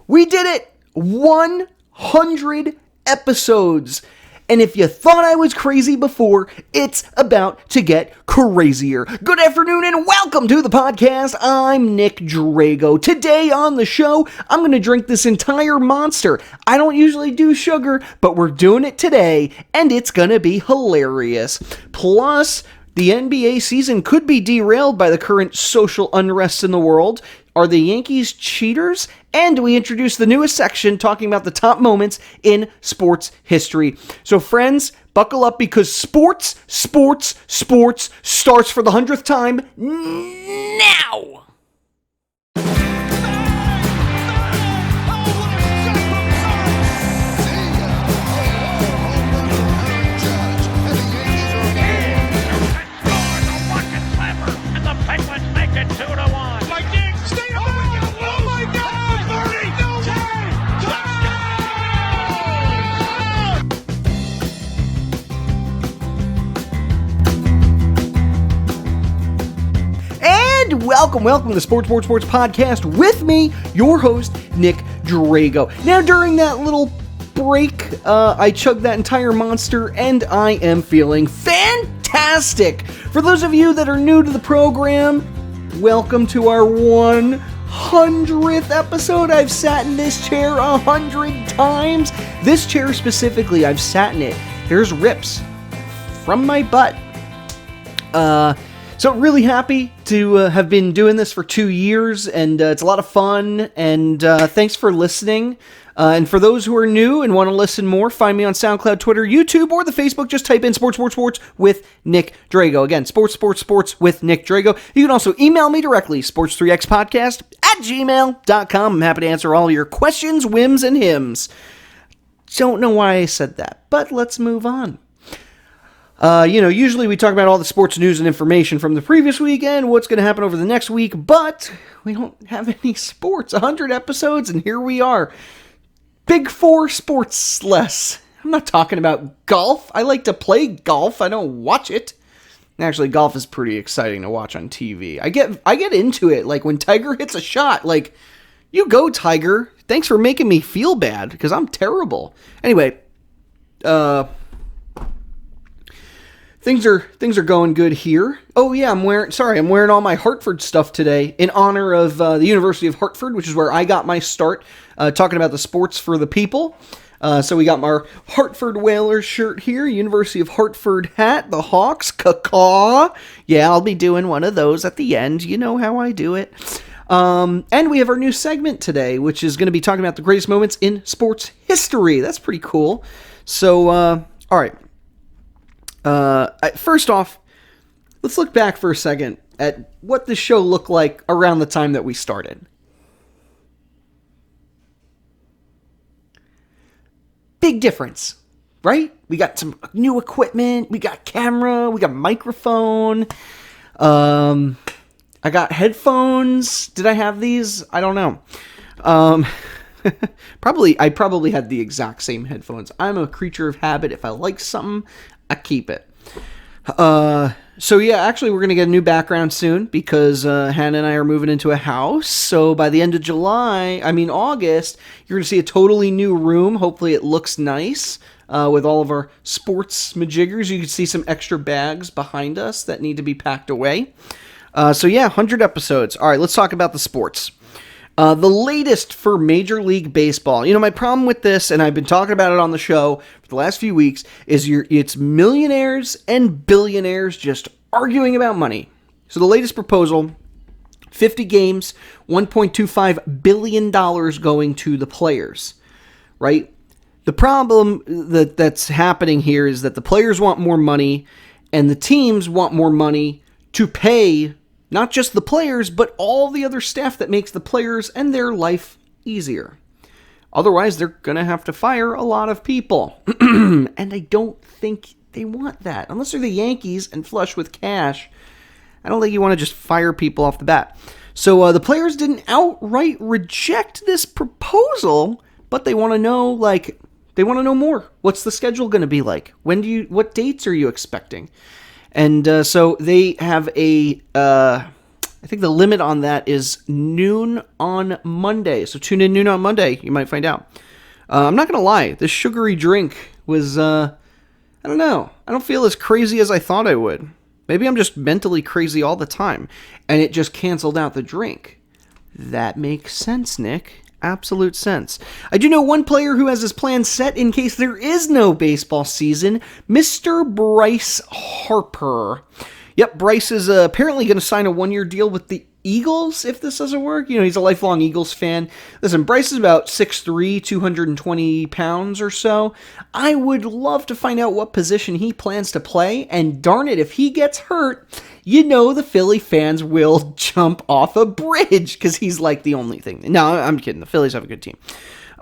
We did it! 100 episodes. And if you thought I was crazy before, it's about to get crazier. Good afternoon and welcome to the podcast. I'm Nick Drago. Today on the show, I'm going to drink this entire monster. I don't usually do sugar, but we're doing it today, and it's going to be hilarious. Plus, the NBA season could be derailed by the current social unrest in the world. Are the Yankees cheaters? And we introduce the newest section talking about the top moments in sports history. So friends, buckle up because sports starts for the 100th time now! Welcome to the Sports Podcast with me, your host, Nick Drago. Now, during that little break, I chugged that entire monster, and I am feeling fantastic. For those of you that are new to the program, welcome to our 100th episode. I've sat in this chair 100 times. This chair specifically, I've sat in it. There's rips from my butt. So really happy to have been doing this for 2 years, and it's a lot of fun, and thanks for listening. And for those who are new and want to listen more, find me on Soundcloud, Twitter, YouTube, or the Facebook. Just type in Sports with Nick Drago. Again, Sports with Nick Drago. You can also email me directly, sports3xpodcast@gmail.com. I'm happy to answer all your questions, whims, and hymns. Don't know why I said that, but let's move on. Usually we talk about all the sports news and information from the previous weekend, what's going to happen over the next week, but we don't have any sports. 100 episodes, and here we are. Big Four sports less. I'm not talking about golf. I like to play golf. I don't watch it. Actually, golf is pretty exciting to watch on TV. I get into it, like when Tiger hits a shot, like, you go, Tiger. Thanks for making me feel bad, because I'm terrible. Anyway, Things are going good here. Oh yeah, I'm wearing all my Hartford stuff today in honor of the University of Hartford, which is where I got my start talking about the sports for the people. So we got my Hartford Whalers shirt here, University of Hartford hat, the Hawks, caw. Yeah, I'll be doing one of those at the end. You know how I do it. And we have our new segment today, which is going to be talking about the greatest moments in sports history. That's pretty cool. So, all right. First off, let's look back for a second at what this show looked like around the time that we started. Big difference, right? We got some new equipment, we got camera, we got microphone, I got headphones. Did I have these? I don't know. I probably had the exact same headphones. I'm a creature of habit. If I like something, I keep it. So yeah, actually we're going to get a new background soon because Hannah and I are moving into a house. So by the end of August, you're going to see a totally new room. Hopefully it looks nice with all of our sports majiggers. You can see some extra bags behind us that need to be packed away. So yeah, 100 episodes. All right, let's talk about the sports. The latest for Major League Baseball. My problem with this, and I've been talking about it on the show for the last few weeks, is it's millionaires and billionaires just arguing about money. So the latest proposal, 50 games, $1.25 billion going to the players, right? The problem that's happening here is that the players want more money, and the teams want more money to pay not just the players, but all the other staff that makes the players and their life easier. Otherwise, they're going to have to fire a lot of people. And I don't think they want that. Unless they're the Yankees and flush with cash, I don't think you want to just fire people off the bat. So the players didn't outright reject this proposal, but they want to know, more. What's the schedule going to be like? What dates are you expecting? And so they have a I think the limit on that is noon on Monday. So tune in noon on Monday. You might find out. I'm not going to lie. This sugary drink was, I don't know. I don't feel as crazy as I thought I would. Maybe I'm just mentally crazy all the time. And it just canceled out the drink. That makes sense, Nick. Absolute sense. I do know one player who has his plan set in case there is no baseball season. Mr. Bryce Harper. Yep, Bryce is apparently going to sign a one-year deal with the Eagles if this doesn't work. You know, he's a lifelong Eagles fan. Listen, Bryce is about 6'3", 220 pounds or so. I would love to find out what position he plans to play, and darn it, if he gets hurt, you know the Philly fans will jump off a bridge because he's like the only thing. No, I'm kidding. The Phillies have a good team.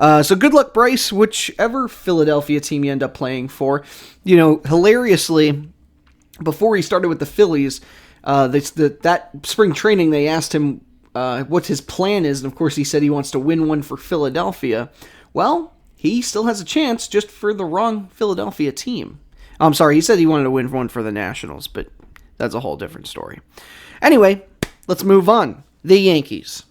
So good luck, Bryce, whichever Philadelphia team you end up playing for. You know, hilariously, before he started with the Phillies, that spring training, they asked him what his plan is, and of course he said he wants to win one for Philadelphia. Well, he still has a chance, just for the wrong Philadelphia team. I'm sorry, he said he wanted to win one for the Nationals, but that's a whole different story. Anyway, let's move on. The Yankees.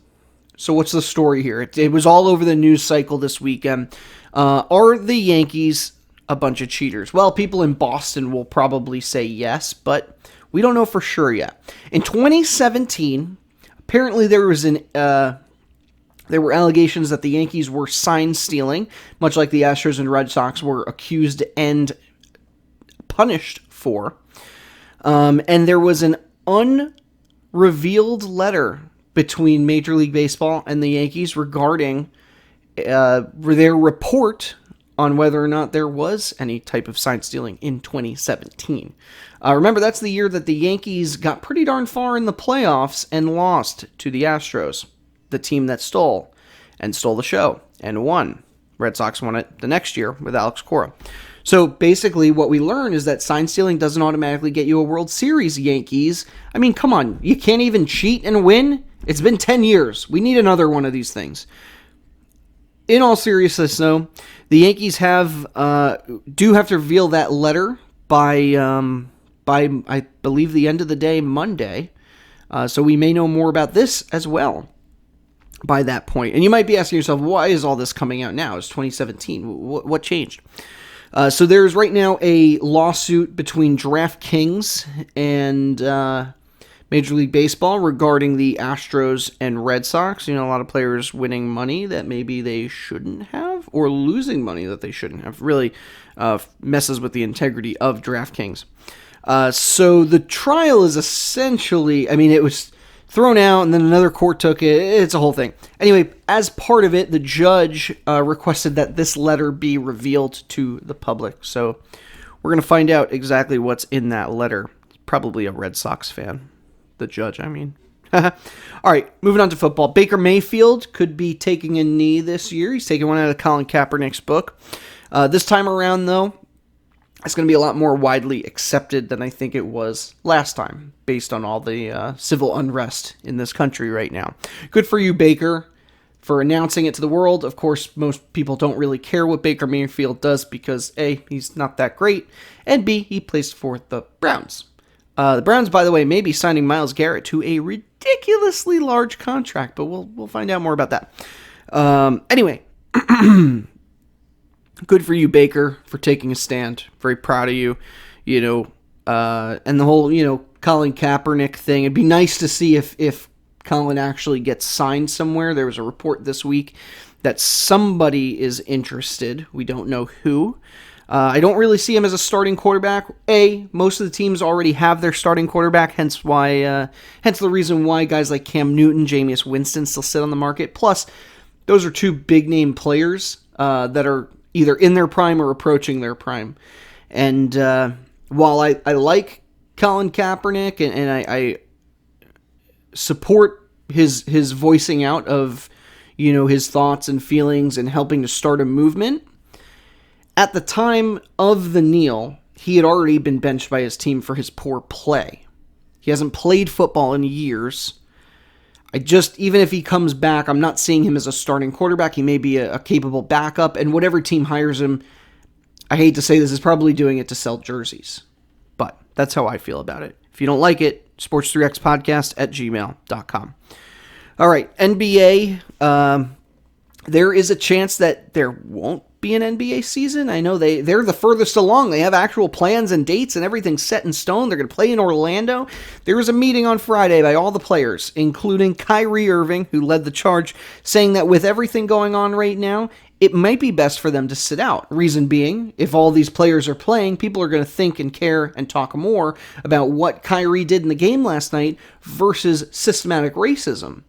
So what's the story here? It was all over the news cycle this weekend. Are the Yankees a bunch of cheaters? Well, people in Boston will probably say yes, but we don't know for sure yet. In 2017, apparently there were allegations that the Yankees were sign stealing, much like the Astros and Red Sox were accused and punished for. And there was an unrevealed letter between Major League Baseball and the Yankees regarding their report on whether or not there was any type of sign stealing in 2017. Remember, that's the year that the Yankees got pretty darn far in the playoffs and lost to the Astros, the team that stole the show and won. Red Sox won it the next year with Alex Cora. So basically what we learn is that sign stealing doesn't automatically get you a World Series, Yankees. I mean, come on, you can't even cheat and win? It's been 10 years. We need another one of these things. In all seriousness, though, the Yankees do have to reveal that letter by I believe the end of the day Monday. So we may know more about this as well by that point. And you might be asking yourself, why is all this coming out now? It's 2017. What changed? So there's right now a lawsuit between DraftKings and Major League Baseball regarding the Astros and Red Sox. You know, a lot of players winning money that maybe they shouldn't have, or losing money that they shouldn't have. Really messes with the integrity of DraftKings. So the trial is essentially, I mean, it was thrown out and then another court took it. It's a whole thing. Anyway, as part of it, the judge requested that this letter be revealed to the public. So we're going to find out exactly what's in that letter. Probably a Red Sox fan. The judge, I mean. All right, moving on to football. Baker Mayfield could be taking a knee this year. He's taking one out of Colin Kaepernick's book. This time around, though, it's going to be a lot more widely accepted than I think it was last time, based on all the civil unrest in this country right now. Good for you, Baker, for announcing it to the world. Of course, most people don't really care what Baker Mayfield does because, A, he's not that great, and B, he plays for the Browns. The Browns, by the way, may be signing Myles Garrett to a ridiculously large contract, but we'll find out more about that. Anyway, good for you, Baker, for taking a stand. Very proud of you, and the whole, Colin Kaepernick thing. It'd be nice to see if Colin actually gets signed somewhere. There was a report this week that somebody is interested. We don't know who. I don't really see him as a starting quarterback. Most of the teams already have their starting quarterback, hence the reason why guys like Cam Newton, Jameis Winston still sit on the market. Plus, those are two big-name players that are either in their prime or approaching their prime. And while I like Colin Kaepernick and I support his voicing out of his thoughts and feelings and helping to start a movement, at the time of the kneel, he had already been benched by his team for his poor play. He hasn't played football in years. Even if he comes back, I'm not seeing him as a starting quarterback. He may be a capable backup, and whatever team hires him, I hate to say this, is probably doing it to sell jerseys. But that's how I feel about it. If you don't like it, sports3xpodcast@gmail.com. All right, NBA. There is a chance that there won't be an NBA season. I know they're the furthest along. They have actual plans and dates and everything set in stone. They're going to play in Orlando. There was a meeting on Friday by all the players, including Kyrie Irving, who led the charge, saying that with everything going on right now, it might be best for them to sit out. Reason being, if all these players are playing, people are going to think and care and talk more about what Kyrie did in the game last night versus systematic racism.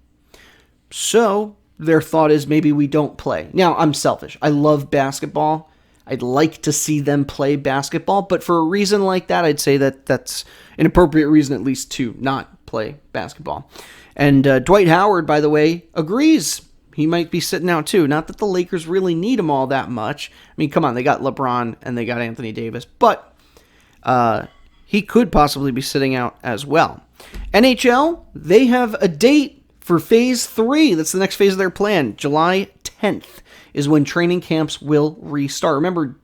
So their thought is maybe we don't play. Now, I'm selfish. I love basketball. I'd like to see them play basketball, but for a reason like that, I'd say that that's an appropriate reason at least to not play basketball. And Dwight Howard, by the way, agrees. He might be sitting out too. Not that the Lakers really need him all that much. I mean, come on, they got LeBron and they got Anthony Davis, but he could possibly be sitting out as well. NHL, they have a date for Phase 3. That's the next phase of their plan. July 10th is when training camps will restart. Remember,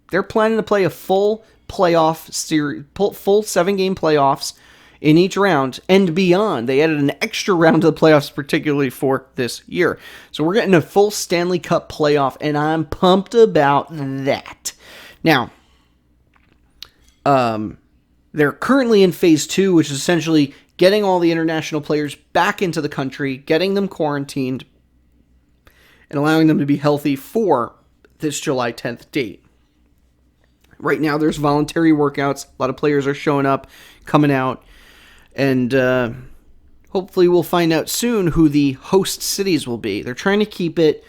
they're planning to play a full playoff series, full 7-game playoffs in each round and beyond. They added an extra round to the playoffs, particularly for this year. So we're getting a full Stanley Cup playoff, and I'm pumped about that. Now, they're currently in Phase 2, which is essentially getting all the international players back into the country, getting them quarantined, and allowing them to be healthy for this July 10th date. Right now, there's voluntary workouts. A lot of players are showing up, coming out, and hopefully we'll find out soon who the host cities will be. They're trying to keep it,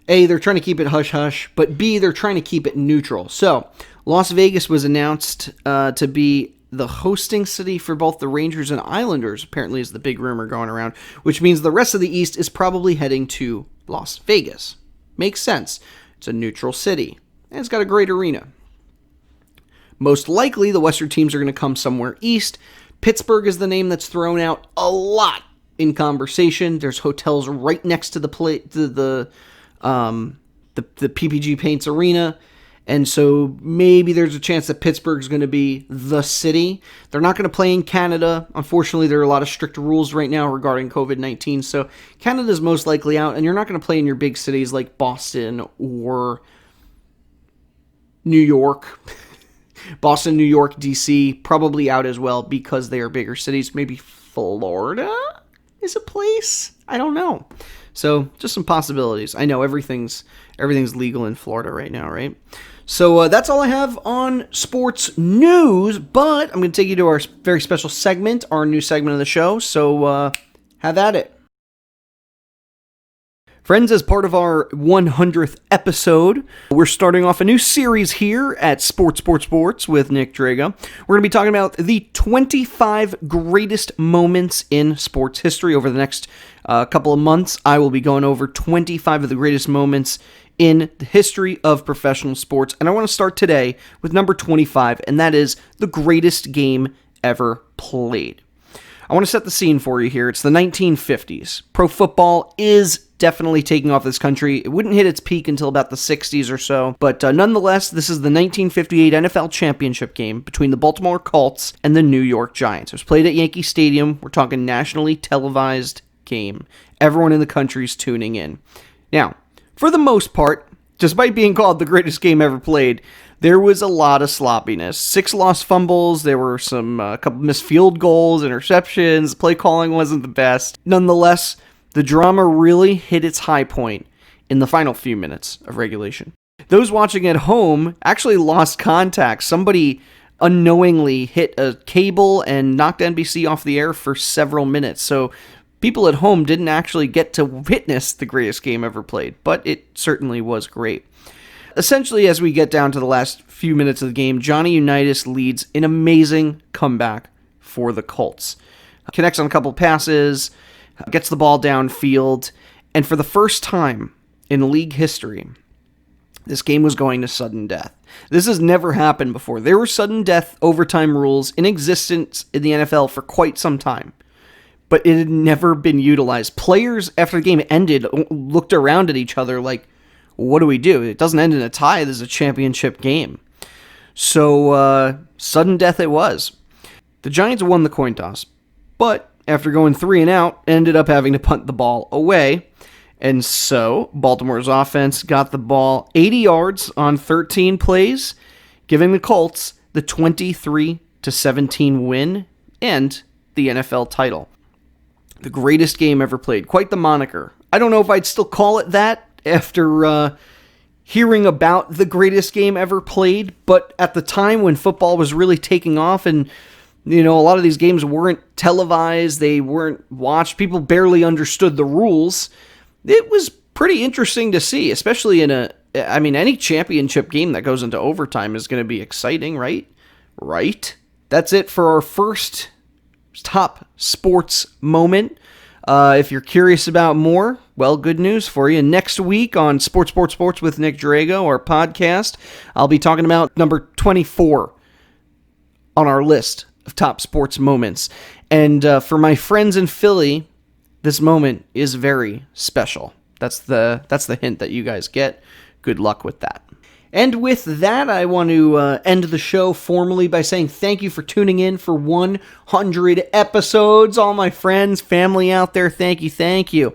A, they're trying to keep it hush-hush, but B, they're trying to keep it neutral. So, Las Vegas was announced to be the hosting city for both the Rangers and Islanders, apparently is the big rumor going around, which means the rest of the East is probably heading to Las Vegas. Makes sense. It's a neutral city, and it's got a great arena. Most likely, the Western teams are going to come somewhere east. Pittsburgh is the name that's thrown out a lot in conversation. There's hotels right next to the PPG Paints Arena. And so maybe there's a chance that Pittsburgh's going to be the city. They're not going to play in Canada. Unfortunately, there are a lot of strict rules right now regarding COVID-19. So Canada's most likely out, and you're not going to play in your big cities like Boston or New York. Boston, New York, DC, probably out as well because they are bigger cities. Maybe Florida is a place? I don't know. So just some possibilities. I know everything's legal in Florida right now, right? So that's all I have on sports news, but I'm going to take you to our very special segment, our new segment of the show, so have at it. Friends, as part of our 100th episode, we're starting off a new series here at Sports with Nick Draga. We're going to be talking about the 25 greatest moments in sports history. Over the next couple of months, I will be going over 25 of the greatest moments in the history of professional sports. And I want to start today with number 25, and that is the greatest game ever played. I want to set the scene for you here. It's the 1950s. Pro football is definitely taking off this country. It wouldn't hit its peak until about the 60s or so, but nonetheless, this is the 1958 NFL championship game between the Baltimore Colts and the New York Giants. It was played at Yankee Stadium. We're talking nationally televised game. Everyone in the country is tuning in. Now, for the most part, despite being called the greatest game ever played, there was a lot of sloppiness. 6 lost fumbles, there were a couple missed field goals, interceptions, play calling wasn't the best. Nonetheless, the drama really hit its high point in the final few minutes of regulation. Those watching at home actually lost contact. Somebody unknowingly hit a cable and knocked NBC off the air for several minutes. So people at home didn't actually get to witness the greatest game ever played, but it certainly was great. Essentially, as we get down to the last few minutes of the game, Johnny Unitas leads an amazing comeback for the Colts. Connects on a couple passes, gets the ball downfield, and for the first time in league history, this game was going to sudden death. This has never happened before. There were sudden death overtime rules in existence in the NFL for quite some time, but it had never been utilized. Players, after the game ended, looked around at each other like, what do we do? It doesn't end in a tie. This is a championship game. So, sudden death it was. The Giants won the coin toss. but after going 3 and out, ended up having to punt the ball away. And so Baltimore's offense got the ball 80 yards on 13 plays, giving the Colts the 23-17 win and the NFL title. The greatest game ever played. Quite the moniker. I don't know if I'd still call it that after hearing about the greatest game ever played, but at the time when football was really taking off and, a lot of these games weren't televised, they weren't watched, people barely understood the rules, it was pretty interesting to see, especially in any championship game that goes into overtime is going to be exciting, right? Right? That's it for our first top sports moment. If you're curious about more, well, good news for you. Next week on Sports with Nick Drago, our podcast, I'll be talking about number 24 on our list of top sports moments. And for my friends in Philly, this moment is very special. That's the hint that you guys get. Good luck with that. And with that, I want to end the show formally by saying thank you for tuning in for 100 episodes. All my friends, family out there, thank you.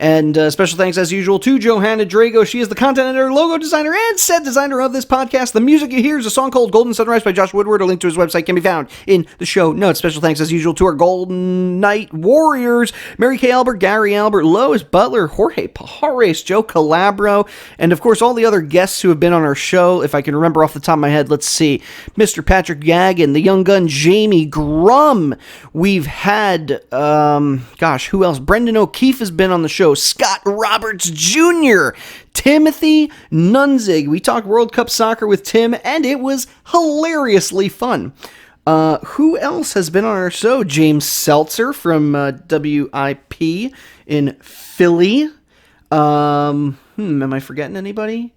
And special thanks, as usual, to Johanna Drago. She is the content editor, logo designer, and set designer of this podcast. The music you hear is a song called Golden Sunrise by Josh Woodward. A link to his website can be found in the show notes. Special thanks, as usual, to our Golden Knight Warriors, Mary Kay Albert, Gary Albert, Lois Butler, Jorge Pajares, Joe Calabro, and, of course, all the other guests who have been on our show. If I can remember off the top of my head, let's see. Mr. Patrick Gagan, the young gun Jamie Grum. We've had, who else? Brendan O'Keefe has been on the show. Scott Roberts Jr., Timothy Nunzig. We talked World Cup soccer with Tim, and it was hilariously fun. Who else has been on our show? James Seltzer from WIP in Philly. Am I forgetting anybody?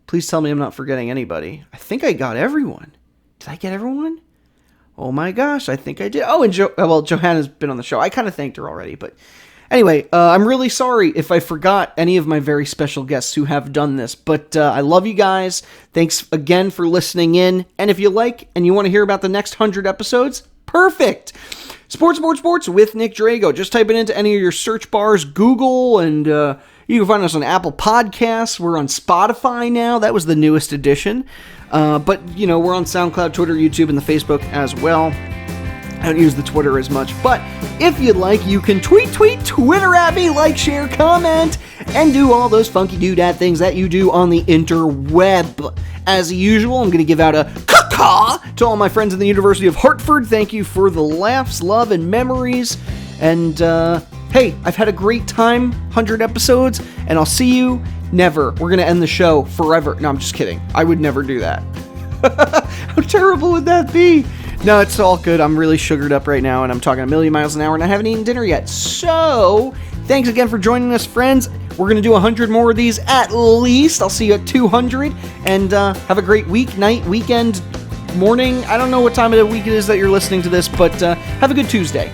Please tell me I'm not forgetting anybody. I think I got everyone. Did I get everyone? Oh my gosh, I think I did. Oh, and Johanna's been on the show. I kind of thanked her already, but anyway, I'm really sorry if I forgot any of my very special guests who have done this, but I love you guys. Thanks again for listening in, and if you like and you want to hear about the next 100 episodes, perfect! Sports with Nick Drago. Just type it into any of your search bars, Google, and you can find us on Apple Podcasts. We're on Spotify now. That was the newest edition. But, we're on SoundCloud, Twitter, YouTube, and the Facebook as well. I don't use the Twitter as much, but if you'd like, you can tweet, Twitter at me, like, share, comment, and do all those funky doodad things that you do on the interweb. As usual, I'm going to give out a caw to all my friends in the University of Hartford. Thank you for the laughs, love, and memories. And, hey, I've had a great time, 100 episodes, and I'll see you never. We're going to end the show forever. No, I'm just kidding. I would never do that. How terrible would that be? No, it's all good. I'm really sugared up right now, and I'm talking a million miles an hour, and I haven't eaten dinner yet. So, thanks again for joining us, friends. We're going to do 100 more of these at least. I'll see you at 200, and have a great week, night, weekend, morning. I don't know what time of the week it is that you're listening to this, but have a good Tuesday.